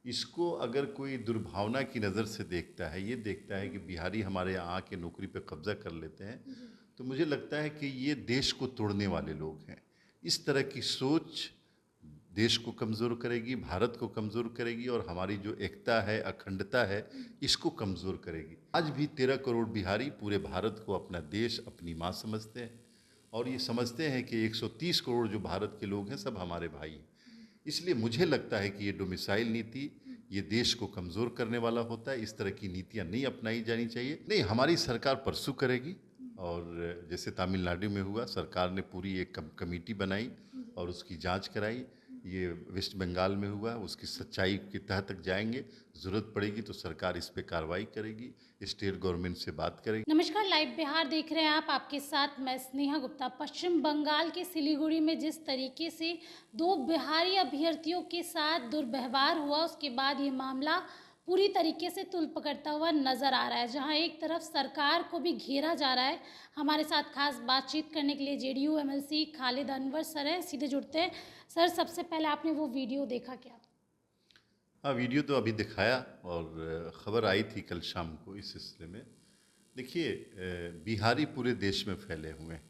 इसको अगर कोई दुर्भावना की नज़र से देखता है, ये देखता है कि बिहारी हमारे यहाँ आके नौकरी पे कब्ज़ा कर लेते हैं, तो मुझे लगता है कि ये देश को तोड़ने वाले लोग हैं। इस तरह की सोच देश को कमज़ोर करेगी, भारत को कमज़ोर करेगी और हमारी जो एकता है, अखंडता है, इसको कमज़ोर करेगी। आज भी 13 करोड़ बिहारी पूरे भारत को अपना देश, अपनी माँ समझते हैं और ये समझते हैं कि 130 करोड़ जो भारत के लोग हैं, सब हमारे भाई हैं। इसलिए मुझे लगता है कि ये डोमिसाइल नीति ये देश को कमज़ोर करने वाला होता है। इस तरह की नीतियाँ नहीं अपनाई जानी चाहिए। नहीं, हमारी सरकार परसू करेगी और जैसे तमिलनाडु में हुआ, सरकार ने पूरी एक कमेटी बनाई और उसकी जांच कराई। ये वेस्ट बंगाल में हुआ, उसकी सच्चाई की तह तक जाएंगे। ज़रूरत पड़ेगी तो सरकार इस पे कार्रवाई करेगी, स्टेट गवर्नमेंट से बात करेगी। नमस्कार, लाइव बिहार देख रहे हैं आप। आपके साथ मैं स्नेहा गुप्ता। पश्चिम बंगाल के सिलीगुड़ी में जिस तरीके से दो बिहारी अभ्यर्थियों के साथ दुर्व्यवहार हुआ, उसके बाद ये मामला पूरी तरीके से तूल पकड़ता हुआ नज़र आ रहा है, जहां एक तरफ सरकार को भी घेरा जा रहा है। हमारे साथ खास बातचीत करने के लिए JDU MLC Khalid Anwar sir हैं। सीधे जुड़ते हैं। सर, सबसे पहले आपने वो वीडियो देखा क्या? हाँ, वीडियो तो अभी दिखाया और ख़बर आई थी कल शाम को इस सिलसिले में। देखिए, बिहारी पूरे देश में फैले हुए हैं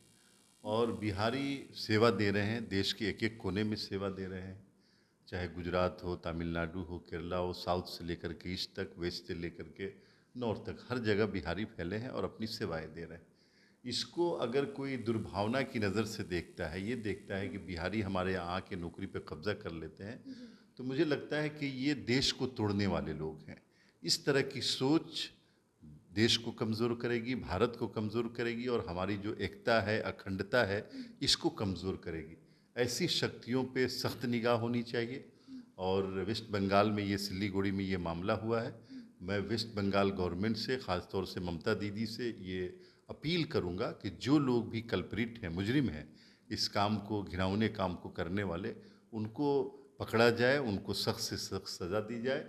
और बिहारी सेवा दे रहे हैं, देश के एक एक कोने में सेवा दे रहे हैं। चाहे गुजरात हो, तमिलनाडु हो, केरला हो, साउथ से लेकर के ईस्ट तक, वेस्ट से लेकर के नॉर्थ तक, हर जगह बिहारी फैले हैं और अपनी सेवाएं दे रहे हैं। इसको अगर कोई दुर्भावना की नज़र से देखता है, ये देखता है कि बिहारी हमारे यहाँ आके नौकरी पे कब्ज़ा कर लेते हैं, तो मुझे लगता है कि ये देश को तोड़ने वाले लोग हैं। इस तरह की सोच देश को कमज़ोर करेगी, भारत को कमज़ोर करेगी और हमारी जो एकता है, अखंडता है, इसको कमज़ोर करेगी। ऐसी शक्तियों पे सख्त निगाह होनी चाहिए। और वेस्ट बंगाल में ये सिलीगुड़ी में ये मामला हुआ है। मैं वेस्ट बंगाल गवर्नमेंट से, ख़ास तौर से ममता दीदी से ये अपील करूंगा कि जो लोग भी कल्प्रिट हैं, मुजरिम हैं, इस काम को, घिनौने काम को करने वाले, उनको पकड़ा जाए, उनको सख्त से सख्त सज़ा दी जाए।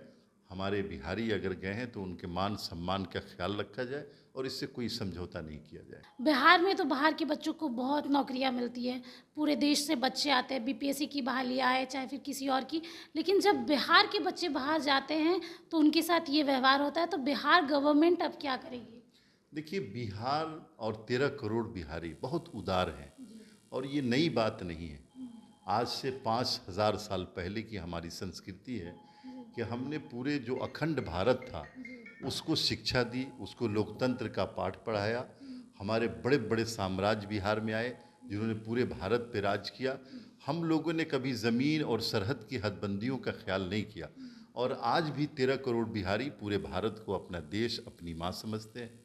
हमारे बिहारी अगर गए हैं तो उनके मान सम्मान का ख्याल रखा जाए और इससे कोई समझौता नहीं किया जाए। बिहार में तो बाहर के बच्चों को बहुत नौकरियां मिलती हैं। पूरे देश से बच्चे आते हैं, बीपीएससी की बहाली आए चाहे फिर किसी और की। लेकिन जब बिहार के बच्चे बाहर जाते हैं तो उनके साथ ये व्यवहार होता है, तो बिहार गवर्नमेंट अब क्या करेगी? देखिए, बिहार और 13 करोड़ बिहारी बहुत उदार हैं और ये नई बात नहीं है। आज से 5,000 साल पहले की हमारी संस्कृति है कि हमने पूरे जो अखंड भारत था उसको शिक्षा दी, उसको लोकतंत्र का पाठ पढ़ाया। हमारे बड़े बड़े साम्राज्य बिहार में आए जिन्होंने पूरे भारत पे राज किया। हम लोगों ने कभी ज़मीन और सरहद की हदबंदियों का ख्याल नहीं किया और आज भी 13 करोड़ बिहारी पूरे भारत को अपना देश, अपनी माँ समझते हैं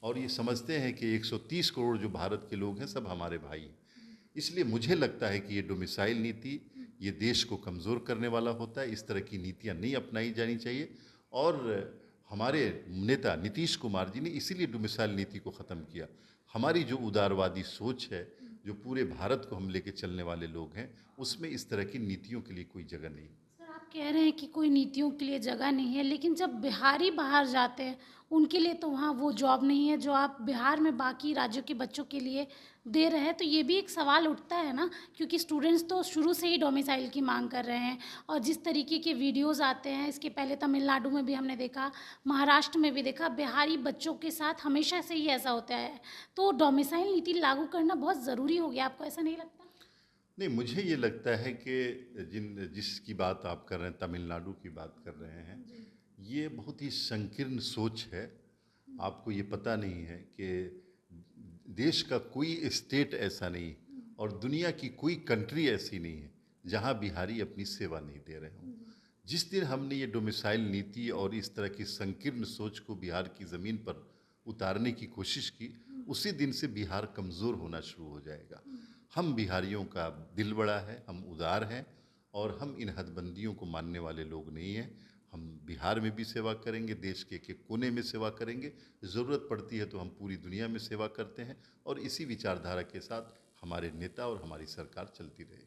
और ये समझते हैं कि 130 करोड़ जो भारत के लोग हैं, सब हमारे भाई हैं। इसलिए मुझे लगता है कि ये डोमिसाइल नीति ये देश को कमज़ोर करने वाला होता है। इस तरह की नीतियाँ नहीं अपनाई जानी चाहिए और हमारे नेता नीतीश कुमार जी ने इसीलिए डोमिसाइल नीति को ख़त्म किया। हमारी जो उदारवादी सोच है, जो पूरे भारत को हम लेके चलने वाले लोग हैं, उसमें इस तरह की नीतियों के लिए कोई जगह नहीं। सर, आप कह रहे हैं कि कोई नीतियों के लिए जगह नहीं है, लेकिन जब बिहारी बाहर जाते हैं उनके लिए तो वहाँ वो जॉब नहीं है जो आप बिहार में बाकी राज्यों के बच्चों के लिए दे रहे हैं। तो ये भी एक सवाल उठता है ना, क्योंकि स्टूडेंट्स तो शुरू से ही डोमिसाइल की मांग कर रहे हैं। और जिस तरीके के वीडियोस आते हैं, इसके पहले तमिलनाडु में भी हमने देखा, महाराष्ट्र में भी देखा, बिहारी बच्चों के साथ हमेशा से ही ऐसा होता है। तो डोमिसाइल नीति लागू करना बहुत ज़रूरी हो गया, आपको ऐसा नहीं लगता? नहीं, मुझे ये लगता है कि जिसकी बात आप कर रहे हैं, तमिलनाडु की बात कर रहे हैं, ये बहुत ही संकीर्ण सोच है। आपको ये पता नहीं है कि देश का कोई स्टेट ऐसा नहीं और दुनिया की कोई कंट्री ऐसी नहीं है जहाँ बिहारी अपनी सेवा नहीं दे रहे हों। जिस दिन हमने ये डोमिसाइल नीति और इस तरह की संकीर्ण सोच को बिहार की ज़मीन पर उतारने की कोशिश की, उसी दिन से बिहार कमज़ोर होना शुरू हो जाएगा। हम बिहारियों का दिल बड़ा है, हम उदार हैं और हम इन हदबंदियों को मानने वाले लोग नहीं हैं। हम बिहार में भी सेवा करेंगे, देश के एक एक कोने में सेवा करेंगे। ज़रूरत पड़ती है तो हम पूरी दुनिया में सेवा करते हैं और इसी विचारधारा के साथ हमारे नेता और हमारी सरकार चलती रहेगी।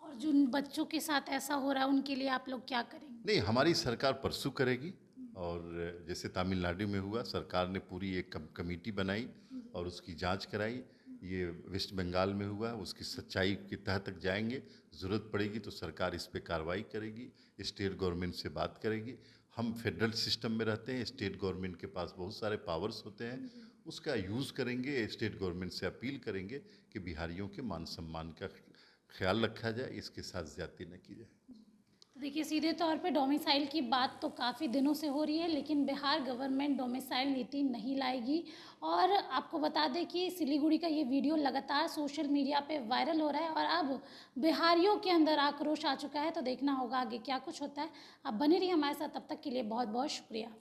और जिन बच्चों के साथ ऐसा हो रहा है उनके लिए आप लोग क्या करेंगे? नहीं, हमारी सरकार परसू करेगी और जैसे तमिलनाडु में हुआ, सरकार ने पूरी एक कमेटी बनाई और उसकी जांच कराई। ये वेस्ट बंगाल में हुआ, उसकी सच्चाई की तह तक जाएंगे। ज़रूरत पड़ेगी तो सरकार इस पे कार्रवाई करेगी, स्टेट गवर्नमेंट से बात करेगी। हम फेडरल सिस्टम में रहते हैं, स्टेट गवर्नमेंट के पास बहुत सारे पावर्स होते हैं, उसका यूज़ करेंगे। स्टेट गवर्नमेंट से अपील करेंगे कि बिहारियों के मान सम्मान का ख्याल रखा जाए, इसके साथ ज़्यादती न की जाए। तो देखिए, सीधे तौर पे डोमिसाइल की बात तो काफ़ी दिनों से हो रही है, लेकिन बिहार गवर्नमेंट डोमिसाइल नीति नहीं लाएगी। और आपको बता दें कि सिलीगुड़ी का ये वीडियो लगातार सोशल मीडिया पे वायरल हो रहा है और अब बिहारियों के अंदर आक्रोश आ चुका है। तो देखना होगा आगे क्या कुछ होता है। आप बने रहिए हमारे साथ, तब तक के लिए बहुत बहुत शुक्रिया।